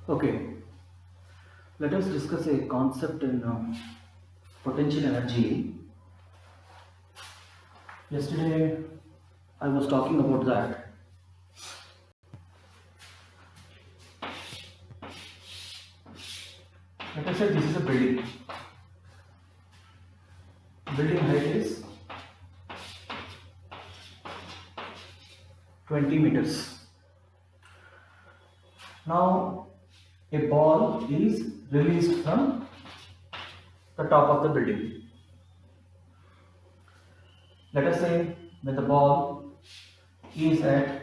Okay, let us discuss a concept in potential energy. Yesterday, I was talking about that. Let us say this is a building. Building height is 20 meters. Now, a ball is released from the top of the building. Let us say that the ball is at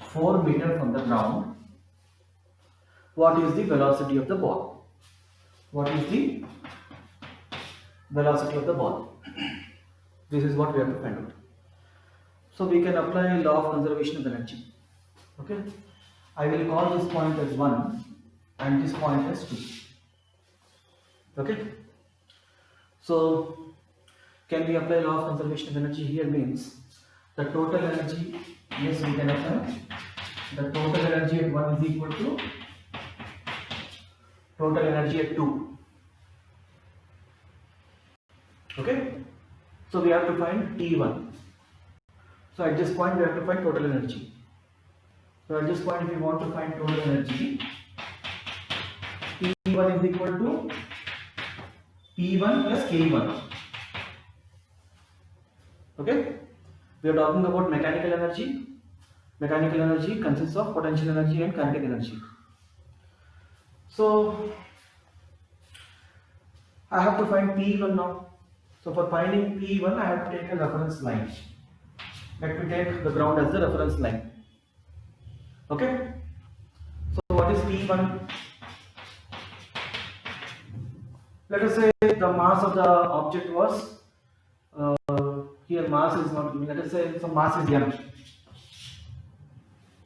4 meters from the ground. What is the velocity of the ball? What is the velocity of the ball? This is what we have to find out. So we can apply law of conservation of energy. Okay, I will call this point as 1 and this point as 2. Okay, so can we apply law of conservation of energy? Here means the total energy, yes, we can apply. The total energy at 1 is equal to total energy at 2. Okay, so we have to find T1. So at this point we have to find total energy. So at this point, if we want to find total energy, P1 is equal to P1 plus K1. Okay, we are talking about mechanical energy. Mechanical energy consists of potential energy and kinetic energy. So I have to find P1 now. So for finding P1, I have to take a reference line. Let me take the ground as the reference line. Okay, so what is P1? Let us say the mass of the object was, here mass is not given, let us say some mass is m.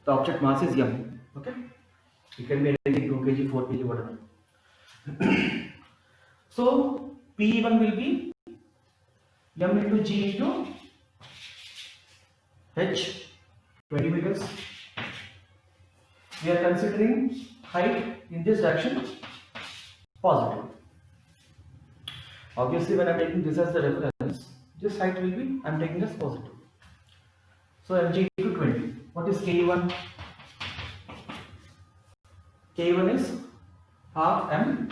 The object mass is m. Okay, it can be anything, 2 kg, 4 kg, whatever. So P1 will be m into g into h, 20 meters. We are considering height in this direction positive. Obviously, when I am taking this as the reference, this height will be, I am taking as positive. So mg equal to 20. What is K1? K1 is half m.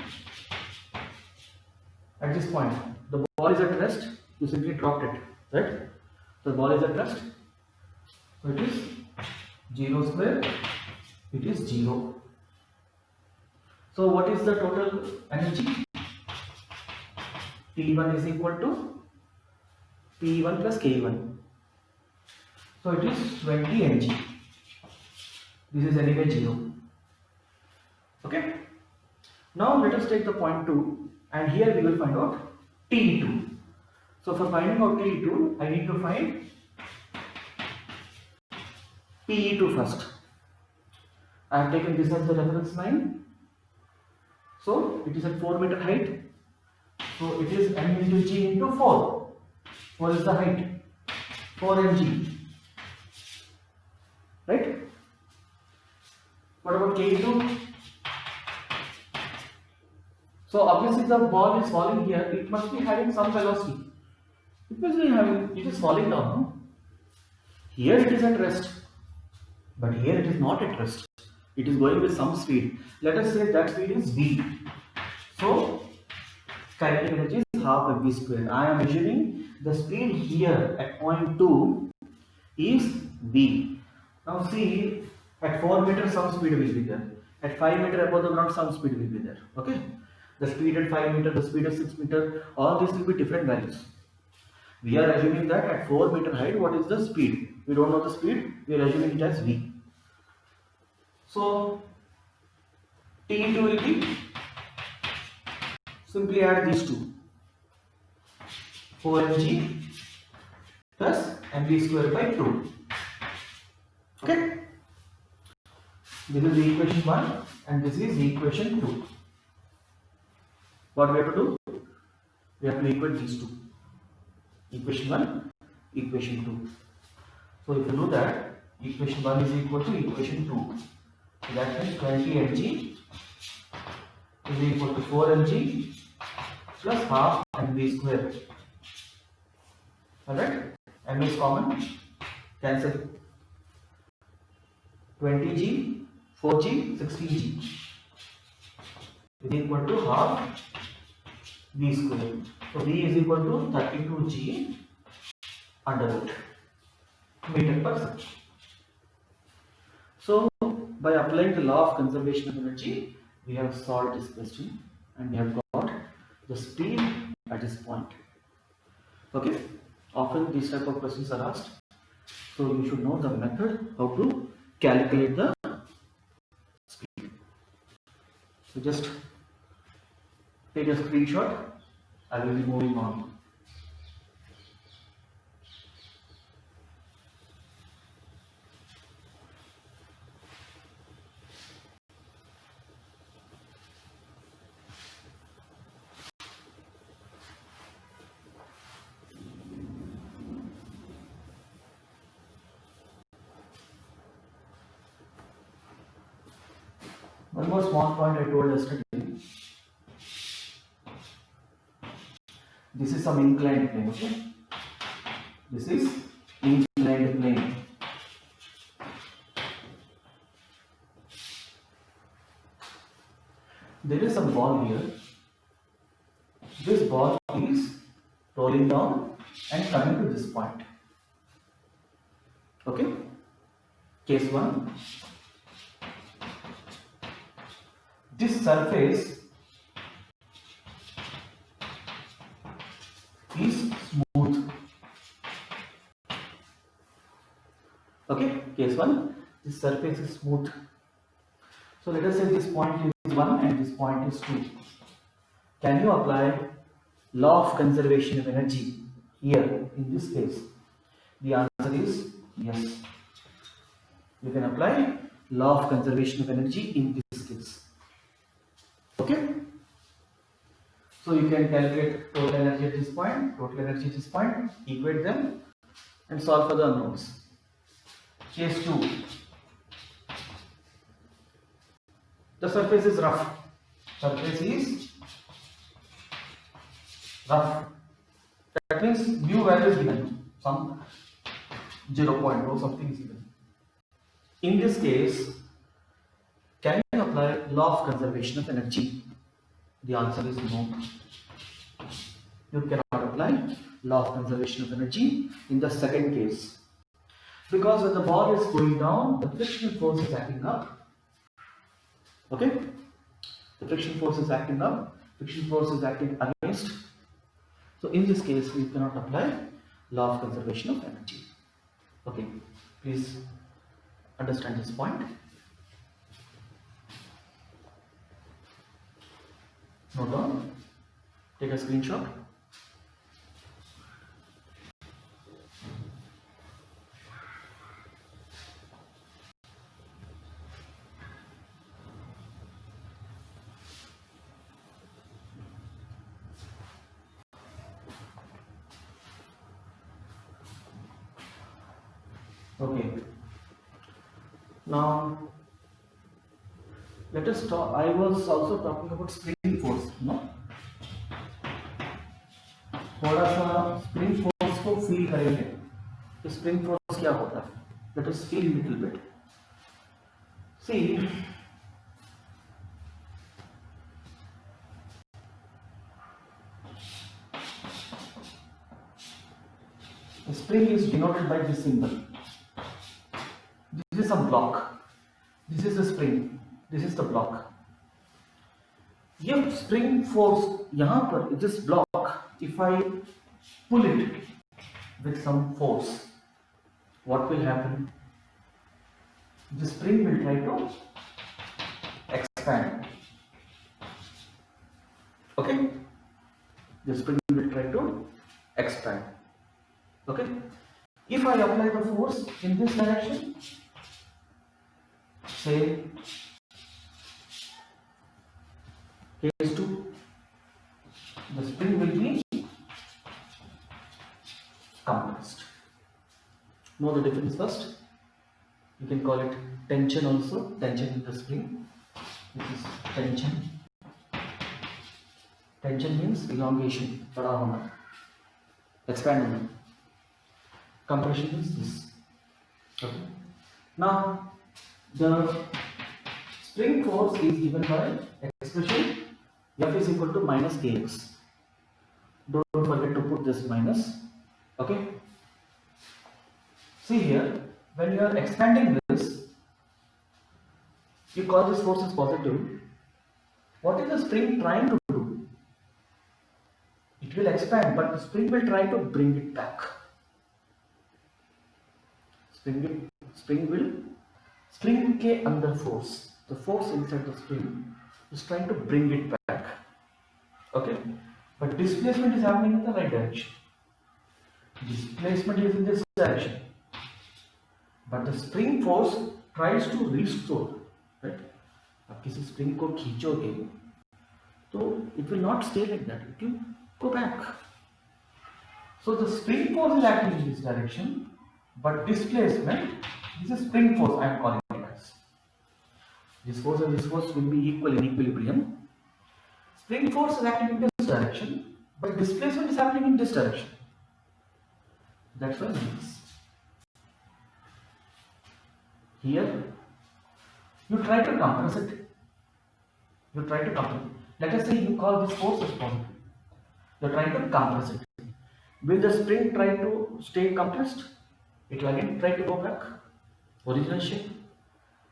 At this point, the ball is at rest, you simply dropped it, right? So the ball is at rest, so it is 0 square, it is 0. So what is the total energy? T1 is equal to P1 plus K1. So it is 20 mg. This is anyway 0. Okay. Now let us take the point 2 and here we will find out T2. So for finding out T2, I need to find P2 first. I have taken this as the reference line. So it is at 4 meter height. So it is m into g into 4. 4 is the height. 4 mg. Right? What about K2? So obviously the ball is falling here. It must be having some velocity. It must be having. It is falling down. No? Here it is at rest, but here it is not at rest. It is going with some speed. Let us say that speed is v. So kinetic energy is half mv square. I am measuring the speed here at point 2 is v. Now see, at 4 meters some speed will be there. At 5 meters above the ground some speed will be there. Okay. The speed at 5 meters, the speed at 6 meters, all these will be different values. We are assuming that at 4 meter height, what is the speed? We don't know the speed, we are assuming it as v. So T2 will be, simply add these two, 4 mg plus mv square by 2. Okay, this is the equation 1 and this is the equation 2. What we have to do? We have to equate these two. Equation 1, equation 2. So if you do that, equation 1 is equal to equation 2. That means 20 mg is equal to 4 mg plus half mv square. Alright, m is common, cancel. 20g, 4g, 16g is equal to half v square. So v is equal to 32g under root meter per second. So by applying the law of conservation of energy, we have solved this question and we have got the speed at this point. Okay, often these type of questions are asked, so you should know the method how to calculate the speed. So just take a screenshot. I will be moving on. One more small point I told yesterday. This is some inclined plane, okay? This is inclined plane. There is some ball here. This ball is rolling down and coming to this point. Okay? Case 1. This surface is smooth. Okay, case 1, this surface is smooth. So let us say this point is 1 and this point is 2. Can you apply law of conservation of energy here in this case? The answer is yes. You can apply law of conservation of energy in this case. Okay? So you can calculate total energy at this point, total energy at this point, equate them and solve for the unknowns. Case 2. The surface is rough. Surface is rough. That means mu value is given. Some 0.0 something is given. In this case, can you apply law of conservation of energy? The answer is no. You cannot apply law of conservation of energy in the second case. Because when the ball is going down, the frictional force is acting up. Okay? The friction force is acting up, friction force is acting against. So in this case, we cannot apply law of conservation of energy. Okay, please understand this point. Note down, take a screenshot. Okay. Now, let us talk. I was also talking about spring force, no? थोड़ा सा spring force को feel करेंगे. तो spring force क्या होता है? Let us feel a little bit. See, the spring is denoted by this symbol. This is a block. This is the spring. This is the block. If spring force यहाँ पर this block, if I pull it with some force, what will happen? The spring will try to expand. Okay? The spring will try to expand. Okay? If I apply the force in this direction, say case 2, the spring will be compressed. Know the difference first? can call it tension also, tension in the spring. This is tension. Tension means elongation, bada hona, expand. Compression is this. Okay. Now, the spring force is given by expression F is equal to minus kx. Don't forget to put this minus. Okay. See here, when you are expanding this, you call this force as positive. What is the spring trying to do? It will expand, but the spring will try to bring it back. Spring के अंदर force, the force inside the spring is trying to bring it back. Okay, but displacement is happening in the right direction. Displacement is in this direction, but the spring force tries to restore. Right? आप किसी spring को खींचोगे, तो it will not stay like that. It will go back. So the spring force is acting in this direction. But displacement, this is spring force I am calling it as. This force and this force will be equal in equilibrium. Spring force is acting in this direction, but displacement is happening in this direction. That's why this. Here, you try to compress it. Let us say you call this force as positive. You are trying to compress it. Will the spring try to stay compressed? It will again try to go back, original shape.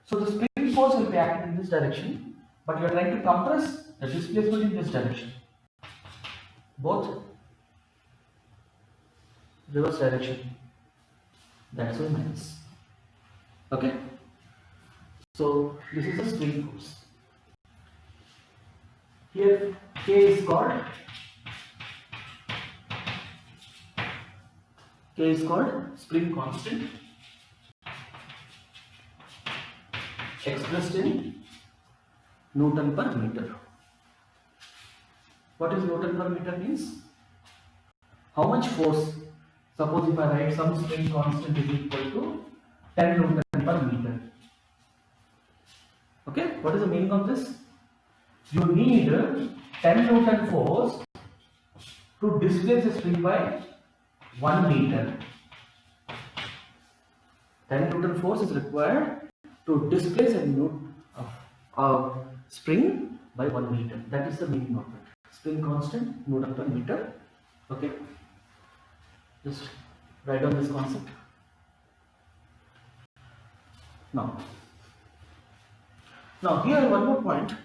So the spring force will be acting in this direction, but you are trying to compress the displacement in this direction. Both reverse direction. That's why minus. Okay. So this is the spring force. Here K is called spring constant, expressed in Newton per meter. What is Newton per meter means? How much force? Suppose if I write some spring constant is equal to 10 Newton per meter. Okay, what is the meaning of this? You need 10 Newton force to displace the spring by 1 meter. 10 Newton force is required to displace a spring by 1 meter. That is the meaning of it. Spring constant, Newton per meter. Okay. Just write down this concept. Now here one more point.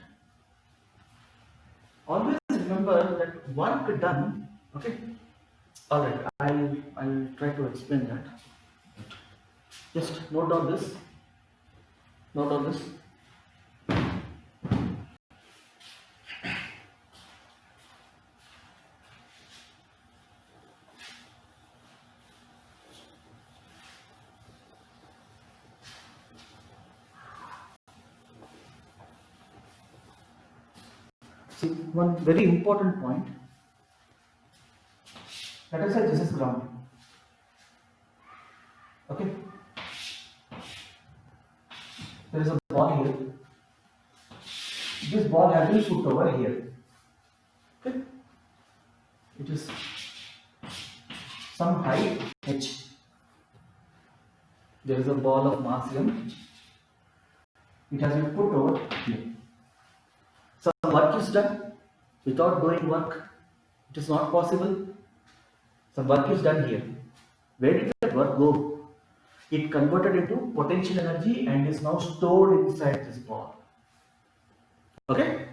Always remember that work done. Okay. Alright, I'll try to explain that. Just note down this. See, one very important point. Let us say this is ground. Okay. There is a ball here. This ball has been put over here. Okay. It is some height h. There is a ball of mass m. It has been put over here. Some work is done. Without doing work, it is not possible. Some work is done here. Where did that work go? It converted into potential energy and is now stored inside this ball. Okay?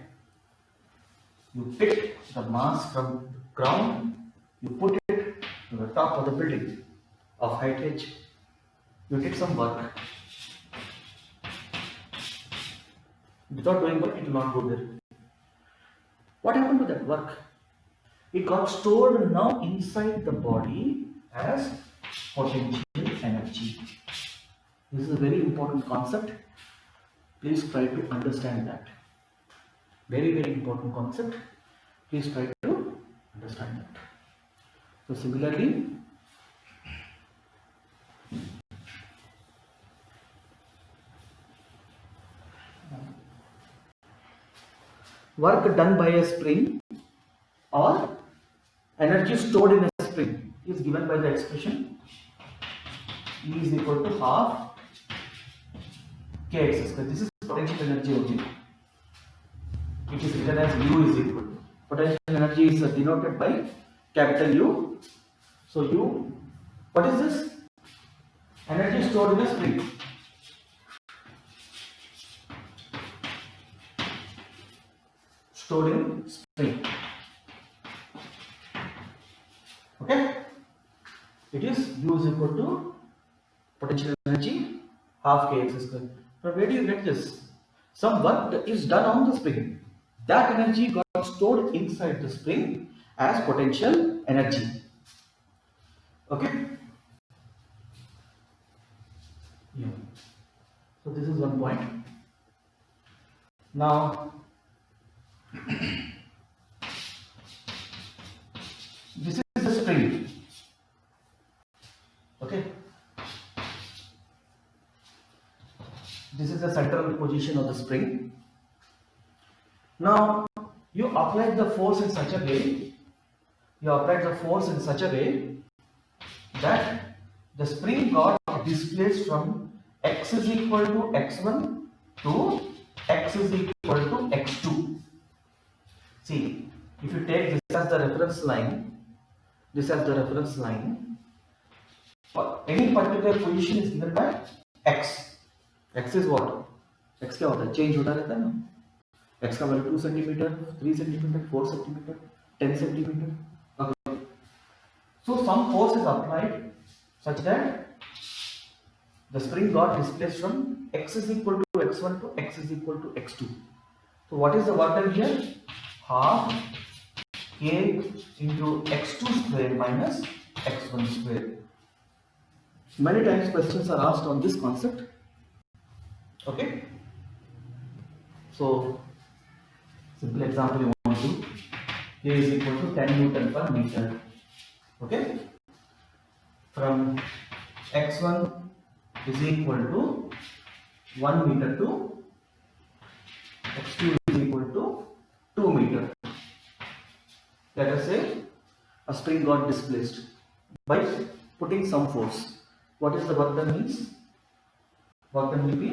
You pick the mass from the ground, you put it to the top of the building of height h. You did some work. Without doing work, it will not go there. What happened to that work? It got stored now inside the body as potential energy. This is a very important concept. Please try to understand that. Very, very important concept. Please try to understand that. So similarly, work done by a spring or energy stored in a spring is given by the expression E is equal to half kx square. This is potential energy only. It is written as U is equal to. Potential energy is denoted by capital U. So U, what is this? Energy stored in a spring. Stored in spring. Okay? It is U is equal to potential energy half kx square. Now where do you get this? Some work is done on the spring. That energy got stored inside the spring as potential energy. Okay? Yeah. So this is one point. Now this is the spring. Okay? This is the central position of the spring. Now you apply the force in such a way, that the spring got displaced from x is equal to x1 to x is equal to x2. See, if you take this as the reference line, any particular position is given by x. X is what? X क्या होता है? Change होता रहता है ना? X का value 2 centimeter, 3 centimeter, 4 centimeter, 10 centimeter. Okay. So some force is applied such that the spring got displaced from x is equal to x1 to x is equal to x2. So what is the work done here? Half k into x2 square minus x1 square. Many times questions are asked on this concept. Okay. So simple example you want to, k is equal to 10 Newton per meter. Okay. From x1 is equal to 1 meter to x2 is equal to 2 meter. Let us say a spring got displaced by putting some force. What is the work done means? Work done will be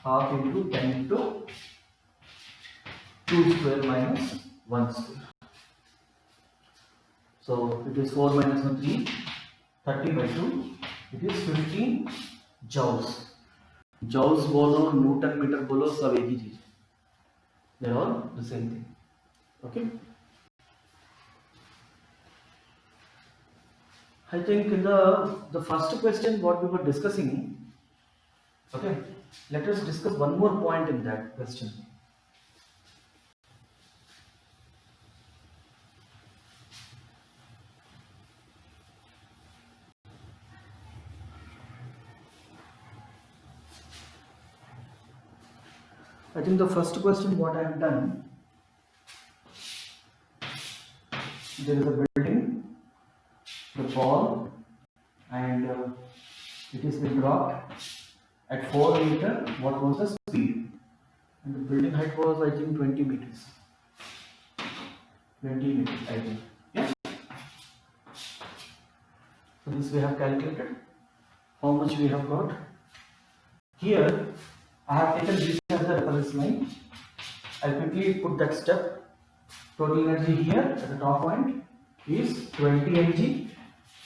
half into 10 into 2 square minus 1 square. So it is 4 minus 1 3, 30 by 2. It is 15 joules. Joules बोलो, Newton meter बोलो, सब एक ही चीज. They are all the same thing. Okay. I think in the first question what we were discussing. Okay. Let us discuss one more point in that question. I think the first question what I have done, there is a building, the ball, and it is been dropped at 4 meter. What was the speed? And the building height was I think 20 meters. 20 meters I think. Yeah. So this we have calculated. How much we have got? Here I have taken this as the reference line. I'll quickly put that step. Total energy here at the top point is 20 mg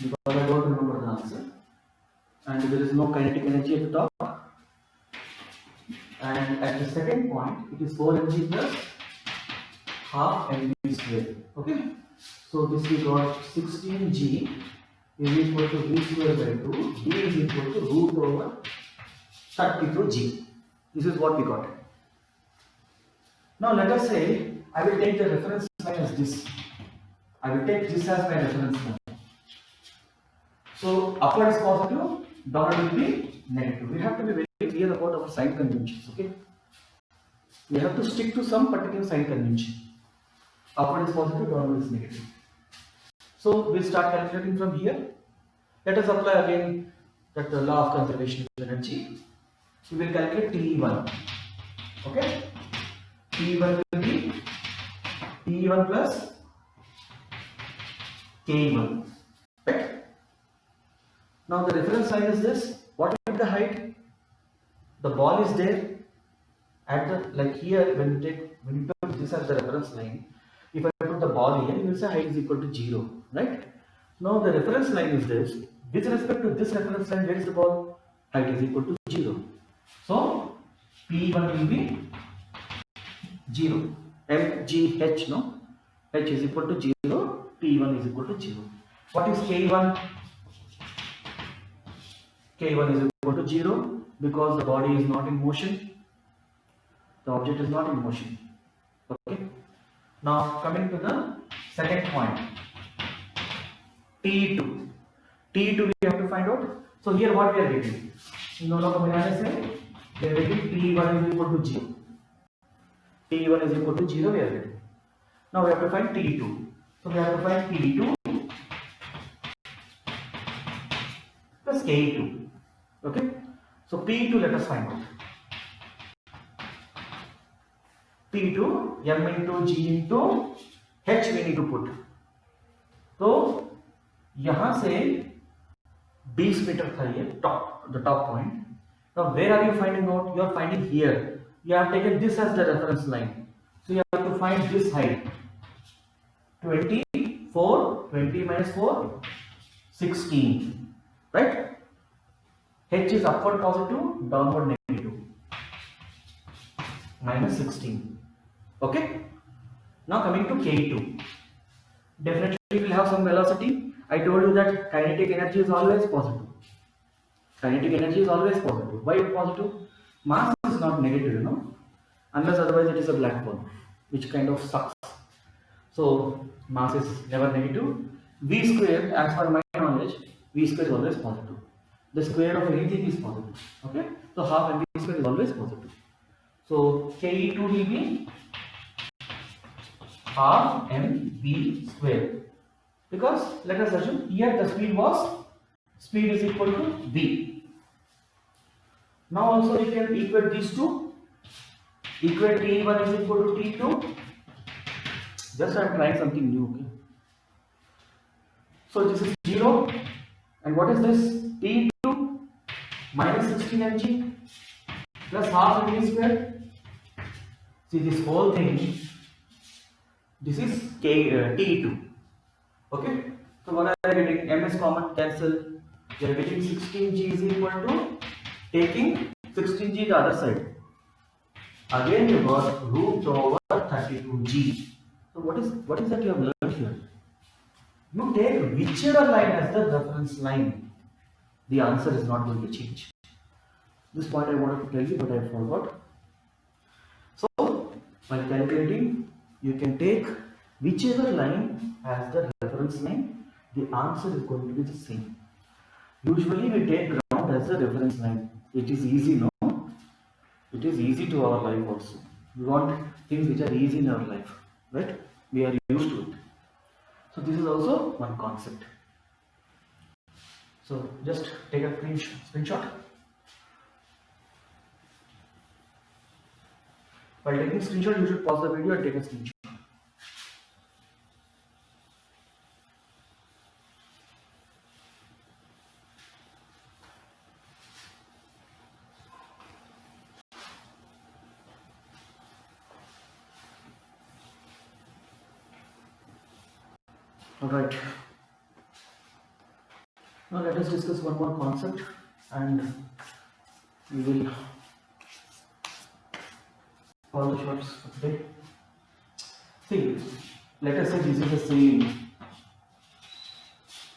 because I don't remember the answer. And there is no kinetic energy at the top. And at the second point, it is 4 mg plus half mv square. Okay. So this we got 16 g is equal to v square by 2. D is equal to root over 32 g. This is what we got. Now let us say I will take the reference line as this. I will take this as my reference line. So upward is positive, downward will be negative. We have to be very clear about our sign conventions. Okay. We have to stick to some particular sign convention. Upward is positive, downward is negative. So we'll start calculating from here. Let us apply again that the law of conservation of energy. We will calculate TE1. Okay. P1 will be P1 plus K1. Right? Now the reference line is this. What is the height? The ball is there at the, like here, when you put this as the reference line, if I put the ball here, you will say height is equal to 0, right? Now the reference line is this. With respect to this reference line, where is the ball? Height is equal to 0. So P1 will be 0. MGH, no? H is equal to 0. P1 is equal to 0. What is K1? K1 is equal to 0 because the body is not in motion. The object is not in motion. Okay. Now coming to the second point. T2. T2 we have to find out. So here what we are getting? In दोनों को मिलाने से we are getting T1 is equal to 0. T1 is equal to 0 we are getting. Now we have to find T2. So we have to find T2 plus K2. Okay. So P2 let us find out. P2 M into G into H we need to put. तो यहाँ से 20 metre था ये the top point. Now where are you finding out? You are finding here. You have taken this as the reference line. So you have to find this height. 24, 20 minus 4, 16. Right? H is upward positive, downward negative. Minus 16. Okay? Now coming to K2. Definitely we will have some velocity. I told you that kinetic energy is always positive. Kinetic energy is always positive. Why positive? Mass is not negative, you know. Unless otherwise it is a black hole, which kind of sucks. So mass is never negative. V square, as per my knowledge, V square is always positive. The square of anything is positive. Okay? So half mv square is always positive. So Ke2 will be half mv square. Because let us assume here the speed is equal to v. Now also we can equate these two. Equate T1 is equal to T2. Just I am trying something new. Okay? So this is 0. And what is this? T2 minus 16 mg plus half mv square. See this whole thing. This is T2. Okay. So what are you getting? M is common, cancel. You are getting 16g is equal to taking 16g the other side. Again you got root over 32g. So what is that you have learned here? You take whichever line as the reference line. The answer is not going to change. This point I wanted to tell you, but I forgot. So while calculating, you can take whichever line as the reference line. The answer is going to be the same. Usually we take ground as a reference line. It is easy, no? It is easy to our life also. We want things which are easy in our life, right? We are used to it. So this is also one concept. So just take a screenshot. While taking a screenshot, you should pause the video and take a screenshot. Alright. Now let us discuss one more concept and we will call the shots for today. See, let us say this is a ceiling.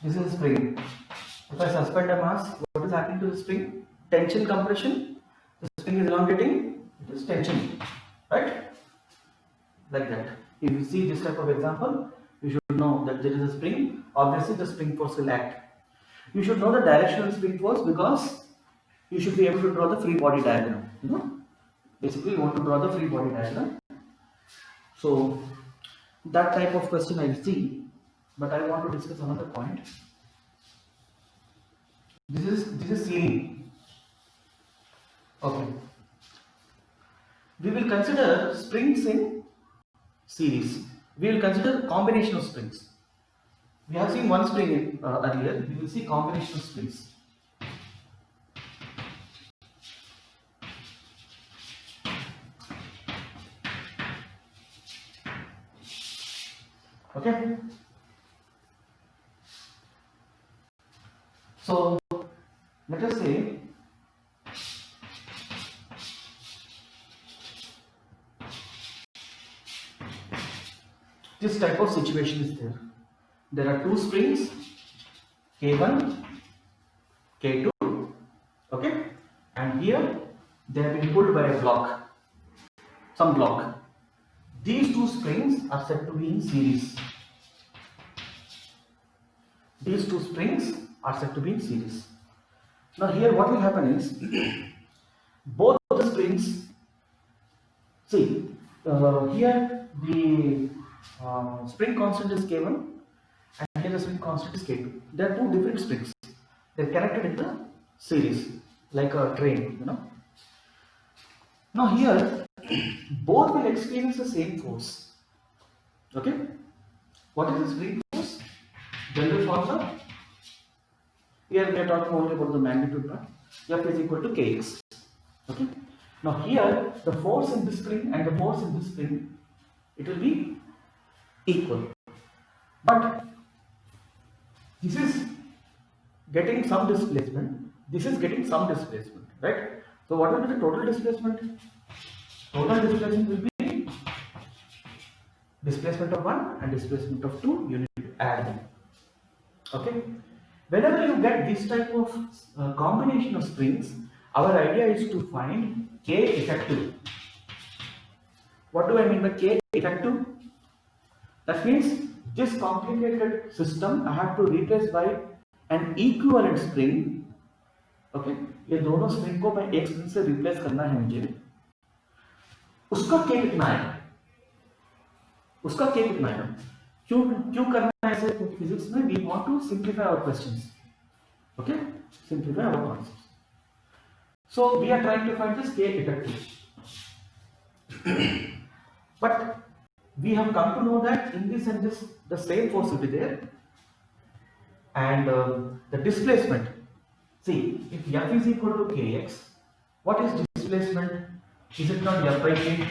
This is a spring. If I suspend a mass, what is happening to the spring? Tension, compression. The spring is elongating, it is tension, right? Like that. If you see this type of example, you should know that there is a spring. Obviously, the spring force will act. You should know the direction of spring force because you should be able to draw the free body diagram. You know, basically, you want to draw the free body diagram. So that type of question I will see, but I want to discuss another point. This is ceiling. Okay. We will consider springs in series. We will consider combination of springs. We have seen one spring earlier. We will see combination of springs. Okay. So let us say this type of situation is there. There are two springs, K1, K2, okay, and here they have been pulled by a block, some block. These two springs are said to be in series. These two springs are said to be in series. Now here what will happen is, both the springs, see, here the spring constant is K1 and here the spring constant is K2. They are two different springs. They are connected in the series, like a train, you know. Now here, both will experience the same force. Okay? What is the spring force? General formula. Here we are talking only about the magnitude part. F is equal to Kx. Okay? Now here, the force in this spring and the force in this spring, it will be equal. But this is getting some displacement. This is getting some displacement, right? So what will be the total displacement? Total displacement will be displacement of 1 and displacement of 2. You need to add them. Okay? Whenever you get this type of combination of springs, our idea is to find K effective. What do I mean by K effective? That means this complicated system I have to replace by an equivalent spring. Okay? ये दोनों spring को मैं एक spring से replace करना है मुझे. उसका K कितना है? उसका K कितना है? क्यों करना है ऐसे? क्योंकि फिजिक्स में we want to simplify our questions. Okay? Simplify our concepts. So we are trying to find this K effective. But we have come to know that in this and this, the same force will be there. And the displacement. See, if F is equal to Kx, what is displacement? Is it not F by K?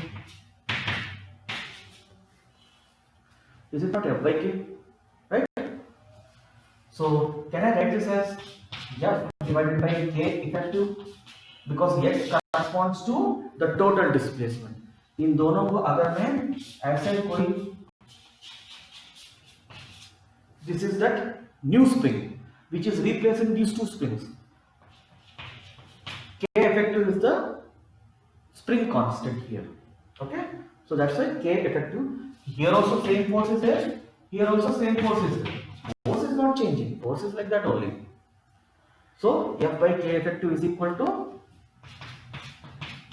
Is it not F by K? Right? So, can I write this as F divided by K effective? Because X corresponds to the total displacement. इन दोनों को अगर मैं ऐसे कोई, this is that new spring which is replacing these two springs. K effective is the spring constant here. Okay, so that's why K effective. Here also same force is there. Here also same force is there. Force is not changing. Force is like that only. So F by K effective is equal to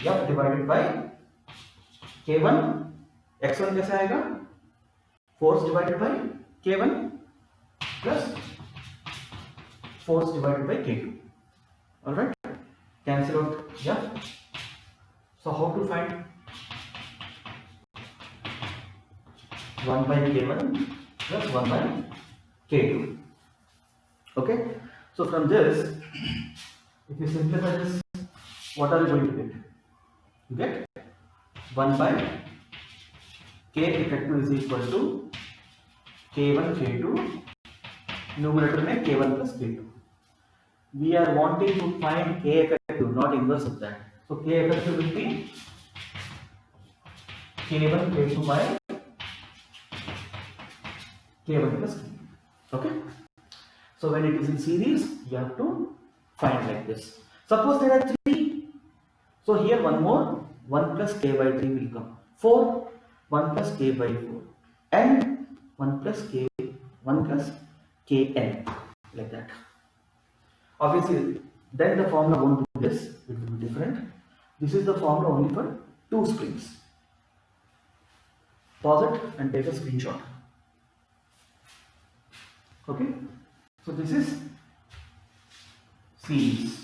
F divided by K1. X1 कैसे आएगा? Force divided by K1 plus force divided by K2. All right. Cancel out F. So how to find 1 by K1 plus 1 by K2? Okay. So from this, if you simplify this, what are you going to get? You get 1 by K effective is equal to K1 K2, numerator में K1 plus K2. We are wanting to find K effective, not inverse of that. So K effective will be K1 K2 by K1 plus K2. Okay. So when it is in series, you have to find like this. Suppose there are 3. So here one more, 1 plus K by 3 will come. 4, 1 plus K by 4. N, 1 plus K, 1 plus Kn, like that. Obviously, then the formula won't be this, it will be different. This is the formula only for 2 springs. Pause it and take a screenshot. Okay, so this is series.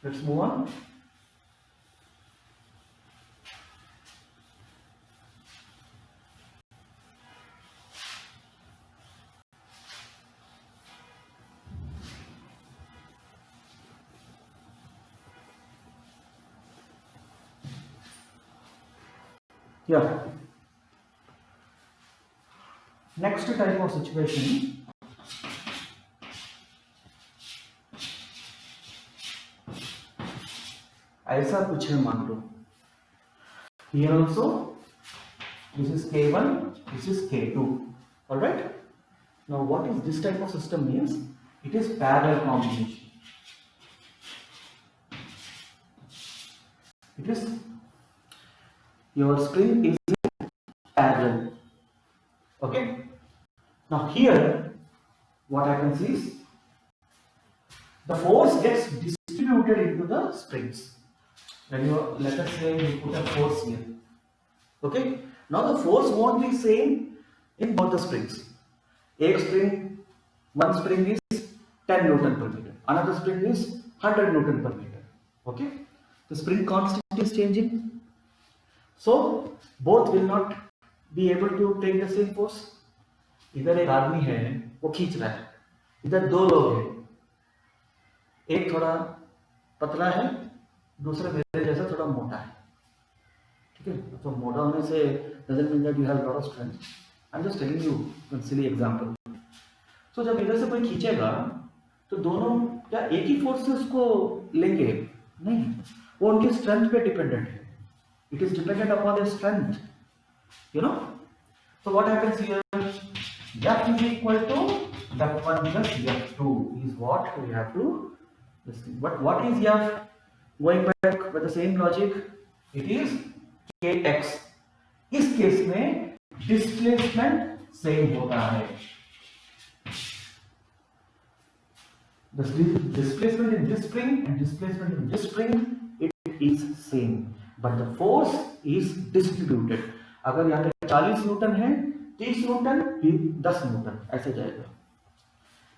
Let's move on. Yeah. Next type of situation, ऐसा कुछ है मान लो, here also this is K1, this is K2, all right. Now what is this type of system means? It is parallel combination. It is your spring is parallel. Okay. Now here what happens is the force gets distributed into the springs. When you, let us say you put a force here. Okay. Now the force won't be same in both the springs. One spring is 10 Newton per meter. Another spring is 100 Newton per meter. Okay. The spring constant is changing. So both will not be able to take the same force. इधर एक आदमी है वो खींच रहा है, इधर दो लोग हैं, एक थोड़ा पतला है, दूसरा मेरे जैसा थोड़ा मोटा है. ठीक है. तो मोटा होने से doesn't mean that you have a lot of strength. I'm just telling you one silly example. So जब इधर से कोई खींचेगा तो दोनों क्या एक ही फोर्स से उसको लेंगे? नहीं, वो उनके स्ट्रेंथ पे डिपेंडेंट है. It is dependent upon their strength. You know. So what happens here? F is equal to F1 plus F2 is what we have to listen. But what is F? Going back with the same logic, it is Kx. इस case में displacement same होता है. The displacement in this spring and displacement in this spring, it is same, but the force is distributed. अगर यहाँ पे 40 Newton है, 30 Newton, 10 Newton ऐसे जाएगा.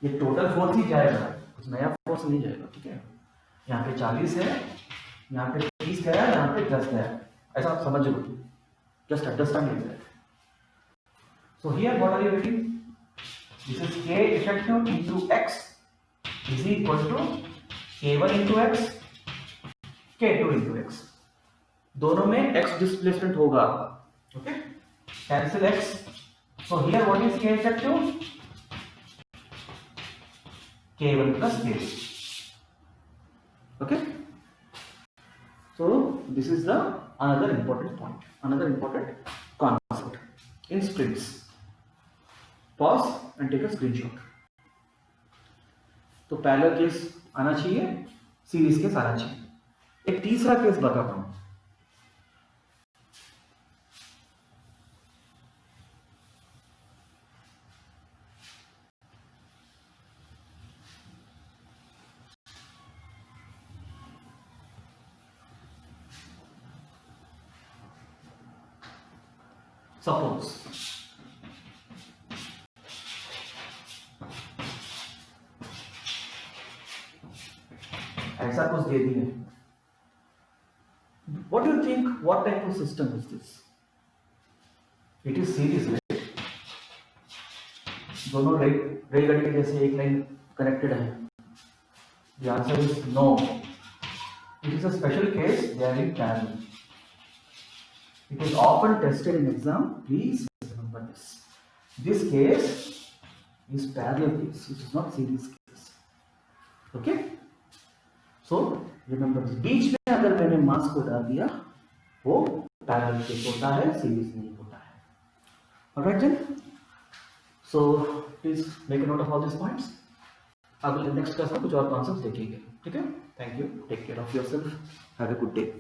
ये टोटल फोर्स ही जाएगा, कुछ नया फोर्स नहीं जाएगा. ठीक है. यहाँ पे 40 है, यहाँ पे 30 गया, यहाँ पे 10 गया, ऐसा आप समझ लो. Just understand it. So here what are you getting? This is K effective into X is equal to K1 into X, K2 into X. दोनों में X displacement होगा. Okay? Cancel X. So here what is K effective? K1 plus K2. Okay? So this is the another important point, another important concept in springs. Pause and take a screenshot. तो parallel case आना चाहिए, series case आना चाहिए. एक तीसरा case बताता हूं. Suppose ऐसा कुछ दे दिए. What do you think? What type of system is this? It is series, right? दोनों रेलगाड़ी के जैसे एक लाइन कनेक्टेड है. The answer is no. It is a special case. They are in parallel. It is often tested in exam. Please remember this. This case is parallel case. It is not series case. Okay? So remember this. बीच में अगर मैंने मास को डाल दिया, वो parallel case होता है, series नहीं होता है. Alright then. So please make a note of all these points. अब next class में कुछ और concepts देखेंगे. ठीक है? Thank you. Take care of yourself. Have a good day.